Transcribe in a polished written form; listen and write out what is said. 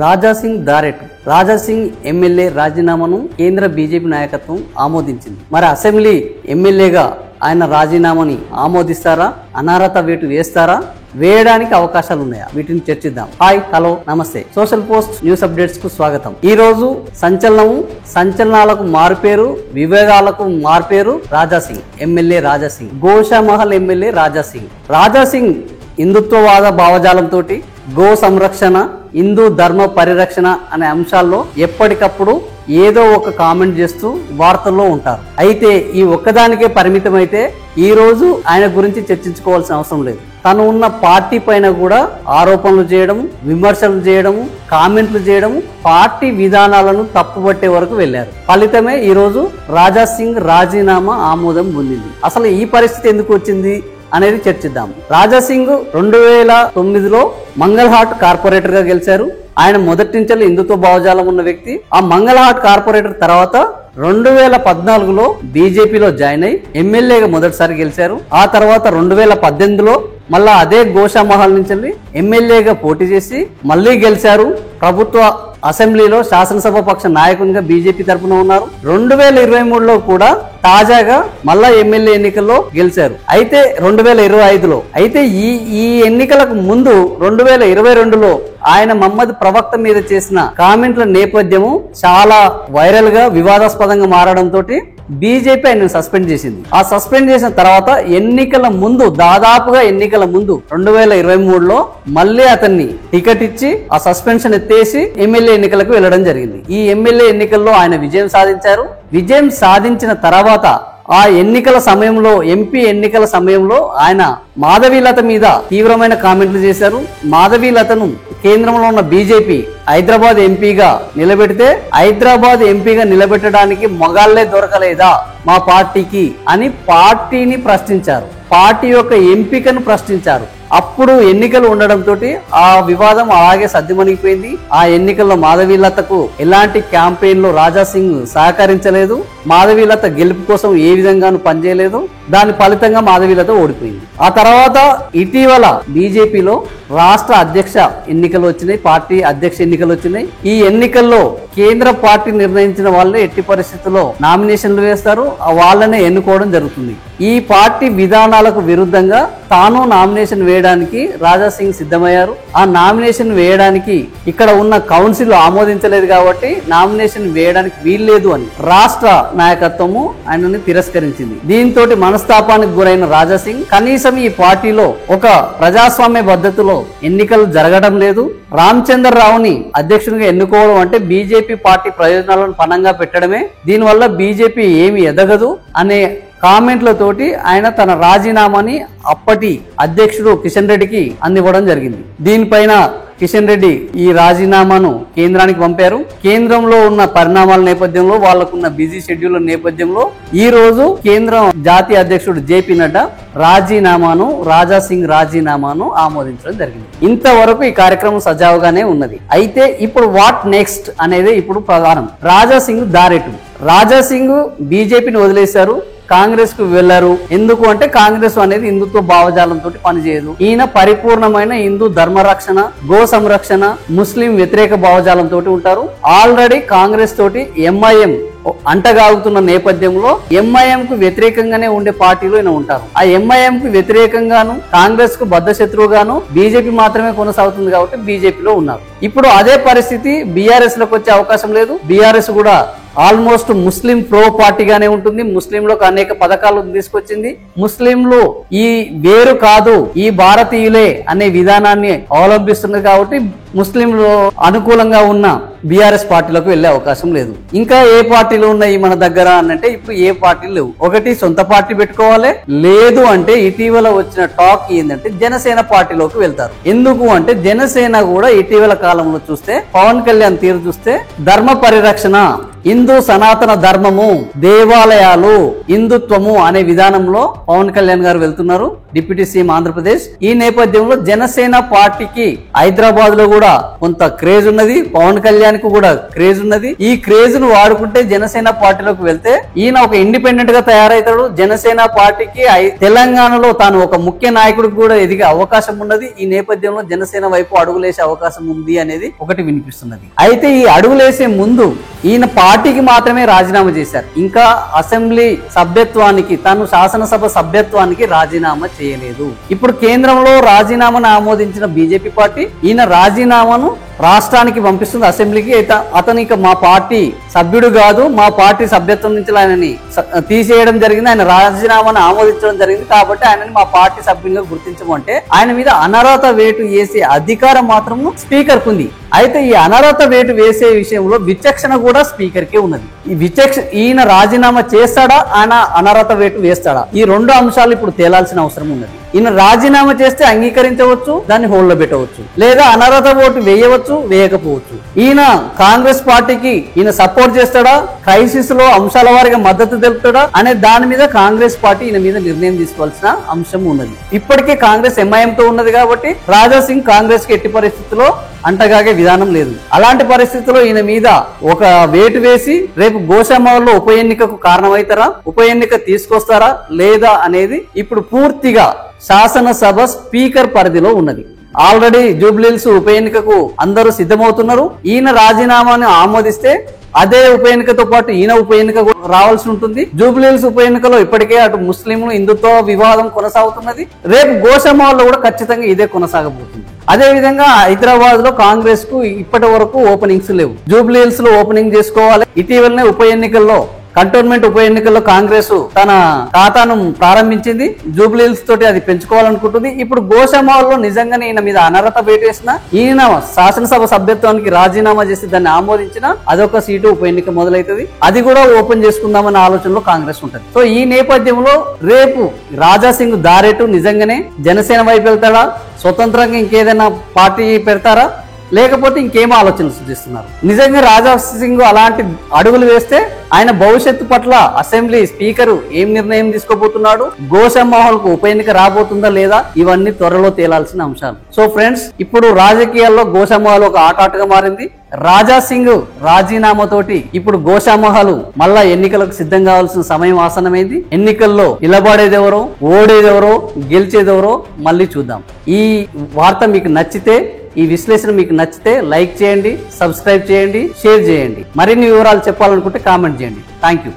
Raja Singh దారెట్ Raja Singh MLA రాజీనామాను కేంద్ర BJP నాయకత్వం ఆమోదించింది. మరి అసెంబ్లీ ఎమ్మెల్యేగా ఆయన రాజీనామాని ఆమోదిస్తారా, అనర్హత వేటు వేస్తారా, వేయడానికి అవకాశాలు ఉన్నాయా? వీటిని చర్చిద్దాం. హాయ్, హలో, నమస్తే. సోషల్ పోస్ట్ న్యూస్ అప్డేట్స్ కు స్వాగతం. ఈ రోజు సంచలనాలకు మారుపేరు, వివేకాలకు మారుపేరు రాజాసింగ్ ఎమ్మెల్యే రాజాసింగ్, గోషామహల్ ఎమ్మెల్యే రాజాసింగ్ హిందుత్వవాద భావజాలంతో గో సంరక్షణ, హిందూ ధర్మ పరిరక్షణ అనే అంశాల్లో ఎప్పటికప్పుడు ఏదో ఒక కామెంట్ చేస్తూ వార్తల్లో ఉంటారు. అయితే ఈ ఒక్కదానికే పరిమితం అయితే ఈ రోజు ఆయన గురించి చర్చించుకోవాల్సిన అవసరం లేదు. తను ఉన్న పార్టీ పైన కూడా ఆరోపణలు చేయడం, విమర్శలు చేయడం, కామెంట్లు చేయడం, పార్టీ విధానాలను తప్పుపట్టే వరకు వెళ్లారు. ఫలితమే ఈ రోజు రాజాసింగ్ రాజీనామా ఆమోదం పొందింది. అసలు ఈ పరిస్థితి ఎందుకు వచ్చింది అనేది చర్చిద్దాం. రాజాసింగ్ 2009లో మంగళహాట్ కార్పొరేటర్ గా గెలిచారు. ఆయన మొదటి నుంచి హిందుత్వ భావజాలం ఉన్న వ్యక్తి. ఆ మంగళహాట్ కార్పొరేటర్ తర్వాత 2014లో బీజేపీలో జాయిన్ అయి ఎమ్మెల్యేగా మొదటిసారి గెలిచారు. ఆ తర్వాత 2018లో మళ్ళా అదే గోషామహల్ నుంచి ఎమ్మెల్యేగా పోటీ చేసి మళ్లీ గెలిచారు. ప్రభుత్వ అసెంబ్లీలో శాసనసభ పక్ష నాయకునిగా బీజేపీ తరఫున ఉన్నారు. 2023లో కూడా తాజాగా మళ్ళా ఎమ్మెల్యే ఎన్నికల్లో గెలిచారు. అయితే 2025లో అయితే ఈ ఎన్నికలకు ముందు 2022లో ఆయన మహమ్మద్ ప్రవక్త మీద చేసిన కామెంట్ల నేపథ్యము చాలా వైరల్ గా వివాదాస్పదంగా మారడంతో బీజేపీ ఆయన సస్పెండ్ చేసింది. ఆ సస్పెండ్ చేసిన తర్వాత దాదాపుగా ఎన్నికల ముందు 2023లో మళ్ళీ అతన్ని టికెట్ ఇచ్చి ఆ సస్పెన్షన్ ఎత్తేసి ఎమ్మెల్యే ఎన్నికలకు వెళ్లడం జరిగింది. ఈ ఎమ్మెల్యే ఎన్నికల్లో ఆయన విజయం సాధించారు. విజయం సాధించిన తర్వాత ఆ ఎన్నికల సమయంలో, ఎంపీ ఎన్నికల సమయంలో ఆయన మాధవీలత మీద తీవ్రమైన కామెంట్లు చేశారు. మాధవీలతను కేంద్రంలో ఉన్న బీజేపీ హైదరాబాద్ ఎంపీగా నిలబెడితే, హైదరాబాద్ ఎంపీగా నిలబెట్టడానికి మొగాళ్లే దొరకలేదా మా పార్టీకి అని పార్టీని ప్రశ్నించారు. పార్టీ యొక్క ఎంపికను ప్రశ్నించారు. అప్పుడు ఎన్నికలు ఉండడంతో ఆ వివాదం అలాగే సద్దుమణిగిపోయింది. ఆ ఎన్నికల్లో మాధవీలతకు ఎలాంటి క్యాంపెయిన్ లో రాజాసింగ్ సహకరించలేదు. మాధవీలత గెలుపు కోసం ఏ విధంగానూ పనిచేయలేదు. దాని ఫలితంగా మాధవీలత ఓడిపోయింది. ఆ తర్వాత ఇటీవల బీజేపీలో రాష్ట్ర అధ్యక్ష ఎన్నికలు వచ్చినాయి, పార్టీ అధ్యక్ష ఎన్నికలు వచ్చినాయి. ఈ ఎన్నికల్లో కేంద్ర పార్టీ నిర్ణయించిన వాళ్ళే ఎట్టి పరిస్థితుల్లో నామినేషన్లు వేస్తారు, వాళ్ళనే ఎన్నుకోవడం జరుగుతుంది. ఈ పార్టీ విధానాలకు విరుద్ధంగా తాను నామినేషన్ వేయడానికి రాజాసింగ్ సిద్ధమయ్యారు. ఆ నామినేషన్ వేయడానికి ఇక్కడ ఉన్న కౌన్సిల్ ఆమోదించలేదు కాబట్టి నామినేషన్ వేయడానికి వీల్లేదు అని రాష్ట్ర నాయకత్వము ఆయనని తిరస్కరించింది. దీంతో మనస్తాపానికి గురైన రాజాసింగ్ కనీసం ఈ పార్టీలో ఒక ప్రజాస్వామ్య పద్ధతిలో ఎన్నికలు జరగడం లేదు, రామచంద్రరావుని అధ్యక్షునిగా ఎన్నుకోవడం అంటే బీజేపీ పార్టీ ప్రయోజనాలను పణంగా పెట్టడమే, దీనివల్ల బీజేపీ ఏమి ఎదగదు అనే కామెంట్లతోటి ఆయన తన రాజీనామాని అప్పటి అధ్యక్షుడు కిషన్ రెడ్డికి అందివ్వడం జరిగింది. దీనిపైన కిషన్ రెడ్డి ఈ రాజీనామాను కేంద్రానికి పంపారు. కేంద్రంలో ఉన్న పరిణామాల నేపథ్యంలో, వాళ్లకున్న బిజీ షెడ్యూల్ నేపథ్యంలో ఈ రోజు కేంద్రం జాతీయ అధ్యక్షుడు జేపీ నడ్డా రాజాసింగ్ రాజీనామాను ఆమోదించడం జరిగింది. ఇంతవరకు ఈ కార్యక్రమం సజావుగానే ఉన్నది. అయితే ఇప్పుడు వాట్ నెక్స్ట్ అనేది ఇప్పుడు ప్రధానం. రాజాసింగ్ బీజేపీని వదిలేశారు, కాంగ్రెస్ కు వెళ్లారు. ఎందుకు అంటే కాంగ్రెస్ అనేది హిందుత్వ భావజాలంతో పనిచేయదు. ఈయన పరిపూర్ణమైన హిందూ ధర్మ రక్షణ, గో సంరక్షణ, ముస్లిం వ్యతిరేక భావజాలంతో ఉంటారు. ఆల్రెడీ కాంగ్రెస్ తోటి ఎంఐఎం అంటగాగుతున్న నేపథ్యంలో ఎంఐఎం కు వ్యతిరేకంగానే ఉండే పార్టీలో ఈయన ఉంటారు. ఆ ఎంఐఎం కు వ్యతిరేకంగాను, కాంగ్రెస్ కు బద్ద శత్రువుగాను బీజేపీ మాత్రమే కొనసాగుతుంది కాబట్టి బీజేపీలో ఉన్నారు. ఇప్పుడు అదే పరిస్థితి బీఆర్ఎస్ లోకి వచ్చే అవకాశం లేదు. బీఆర్ఎస్ కూడా ఆల్మోస్ట్ ముస్లిం ప్రో పార్టీగానే ఉంటుంది. ముస్లింలకు అనేక పథకాలు తీసుకొచ్చింది. ముస్లింలు ఈ వేరు కాదు, ఈ భారతీయులే అనే విధానాన్ని అవలంబిస్తున్నది కాబట్టి ముస్లింలు అనుకూలంగా ఉన్న బీఆర్ఎస్ పార్టీలకు వెళ్లే అవకాశం లేదు. ఇంకా ఏ పార్టీలు ఉన్నాయి మన దగ్గర అంటే ఇప్పుడు ఏ పార్టీలు లేవు. ఒకటి సొంత పార్టీ పెట్టుకోవాలి, లేదు అంటే ఇటీవల వచ్చిన టాక్ ఏంటంటే జనసేన పార్టీలోకి వెళ్తారు. ఎందుకు అంటే జనసేన కూడా ఇటీవల కాలంలో చూస్తే పవన్ కళ్యాణ్ తీరు చూస్తే ధర్మ పరిరక్షణ, హిందూ సనాతన ధర్మము, దేవాలయాలు, హిందుత్వము అనే విధానంలో పవన్ కళ్యాణ్ గారు వెళ్తున్నారు, డిప్యూటీ సీఎం ఆంధ్రప్రదేశ్. ఈ నేపథ్యంలో జనసేన పార్టీకి హైదరాబాద్ లో కూడా కొంత క్రేజ్ ఉన్నది, పవన్ కళ్యాణ్ కు కూడా క్రేజ్ ఉన్నది. ఈ క్రేజ్ ను వాడుకుంటే జనసేన పార్టీలోకి వెళ్తే ఈయన ఒక ఇండిపెండెంట్ గా తయారవుతాడు. జనసేన పార్టీకి తెలంగాణలో తాను ఒక ముఖ్య నాయకుడికి కూడా ఎదిగే అవకాశం ఉన్నది. ఈ నేపథ్యంలో జనసేన వైపు అడుగులేసే అవకాశం ఉంది అనేది ఒకటి వినిపిస్తున్నది. అయితే ఈ అడుగులేసే ముందు ఈయన పార్టీకి మాత్రమే రాజీనామా చేశారు, ఇంకా అసెంబ్లీ సభ్యత్వానికి, తాను శాసనసభ సభ్యత్వానికి రాజీనామా చేయలేదు. ఇప్పుడు కేంద్రంలో రాజీనామాను ఆమోదించిన బీజేపీ పార్టీ ఈయన రాజీనామాను రాష్ట్రానికి పంపిస్తుంది, అసెంబ్లీకి. అయితే అతను ఇక మా పార్టీ సభ్యుడు కాదు, మా పార్టీ సభ్యత్వం నుంచి ఆయనని తీసేయడం జరిగింది, ఆయన రాజీనామాను ఆమోదించడం జరిగింది, కాబట్టి ఆయనని మా పార్టీ సభ్యులుగా గుర్తించమంటే ఆయన మీద అనర్హత వేటు వేసే అధికారం మాత్రం స్పీకర్ కు ఉంది. అయితే ఈ అనర్హత వేటు వేసే విషయంలో విచక్షణ కూడా స్పీకర్ కే ఉన్నది. ఈ ఈయన రాజీనామా చేస్తాడా, ఆయన అనర్హత వేటు వేస్తాడా, ఈ రెండు అంశాలు ఇప్పుడు తేలాల్సిన అవసరం ఉన్నది. ఈయన రాజీనామా చేస్తే అంగీకరించవచ్చు, దాన్ని హోల్డ్ లో పెట్టవచ్చు, లేదా అనర్హత ఓటు వేయవచ్చు, వేయకపోవచ్చు. ఈయన కాంగ్రెస్ పార్టీకి ఈయన సపోర్ట్ చేస్తాడా, క్రైసిస్ లో అంశాల వారిగా మద్దతు తెలుపుతాడా అనే దాని మీద కాంగ్రెస్ పార్టీ ఈయన మీద నిర్ణయం తీసుకోవాల్సిన అంశం ఉన్నది. ఇప్పటికే కాంగ్రెస్ ఎంఐఎం తో ఉన్నది కాబట్టి రాజా సింగ్ కాంగ్రెస్ కి ఎట్టి పరిస్థితుల్లో అంటగాగే విధానం లేదు. అలాంటి పరిస్థితుల్లో ఈయన మీద ఒక వేటు వేసి రేపు గోషామహల్లో ఉప ఎన్నికకు కారణమవుతారా, ఉప ఎన్నిక తీసుకొస్తారా లేదా అనేది ఇప్పుడు పూర్తిగా శాసనసభ స్పీకర్ పరిధిలో ఉన్నది. ఆల్రెడీ జూబ్లీహిల్స్ ఉప ఎన్నికకు అందరూ సిద్ధమవుతున్నారు. ఈయన రాజీనామాను ఆమోదిస్తే అదే ఉప ఎన్నికతో పాటు ఈయన ఉప ఎన్నిక రావాల్సి ఉంటుంది. జూబ్లీహిల్స్ ఉప ఎన్నికలో ఇప్పటికే అటు ముస్లింలు హిందుత్వ వివాదం కొనసాగుతున్నది, రేపు గోషామహల్లో కూడా ఖచ్చితంగా ఇదే కొనసాగబోతుంది. అదే విధంగా హైదరాబాద్ లో కాంగ్రెస్ కు ఇప్పటి వరకు ఓపెనింగ్స్ లేవు, జూబ్లీహిల్స్ లో ఓపెనింగ్ చేసుకోవాలి. ఇటీవలనే ఉప ఎన్నికల్లో కంటోన్మెంట్ ఉప ఎన్నికల్లో కాంగ్రెస్ తన ఖాతాను ప్రారంభించింది, జూబ్లీహిల్స్ తోటి అది పెంచుకోవాలనుకుంటుంది. ఇప్పుడు గోషామహల్లో నిజంగానే ఈయన మీద అనర్హత వేటేసిన, ఈయన శాసనసభ సభ్యత్వానికి రాజీనామా చేసి దాన్ని ఆమోదించిన అదొక సీటు ఉప ఎన్నిక మొదలవుతుంది, అది కూడా ఓపెన్ చేసుకుందామన్న ఆలోచనలో కాంగ్రెస్ ఉంటుంది. సో ఈ నేపథ్యంలో రేపు రాజా సింగ్ దారేటు నిజంగానే జనసేన వైపు వెళ్తాడా, స్వతంత్రంగా ఇంకేదైనా పార్టీ పెడతారా, లేకపోతే ఇంకేమో ఆలోచనలు సూచిస్తున్నారు. నిజంగా రాజా సింగ్ అలాంటి అడుగులు వేస్తే ఆయన భవిష్యత్తు పట్ల అసెంబ్లీ స్పీకర్ ఏం నిర్ణయం తీసుకోబోతున్నాడు, గోషామహల్ కు ఉప ఎన్నిక రాబోతుందా లేదా, ఇవన్నీ త్వరలో తేలాల్సిన అంశాలు. సో ఫ్రెండ్స్, ఇప్పుడు రాజకీయాల్లో గోషామహల్ ఒక ఆటగా మారింది. రాజా సింగ్ రాజీనామాతోటి ఇప్పుడు గోషామహల్ మళ్ళా ఎన్నికలకు సిద్ధం కావాల్సిన సమయం ఆసన్నమైంది. ఎన్నికల్లో నిలబడేదెవరో, ఓడేదెవరో, గెలిచేదెవరో మళ్ళీ చూద్దాం. ఈ వార్త మీకు నచ్చితే, ఈ విశ్లేషణ మీకు నచ్చితే లైక్ చేయండి, సబ్స్క్రైబ్ చేయండి, షేర్ చేయండి. మరిన్ని వివరాలు చెప్పాలనుకుంటే కామెంట్ చేయండి. Thank you.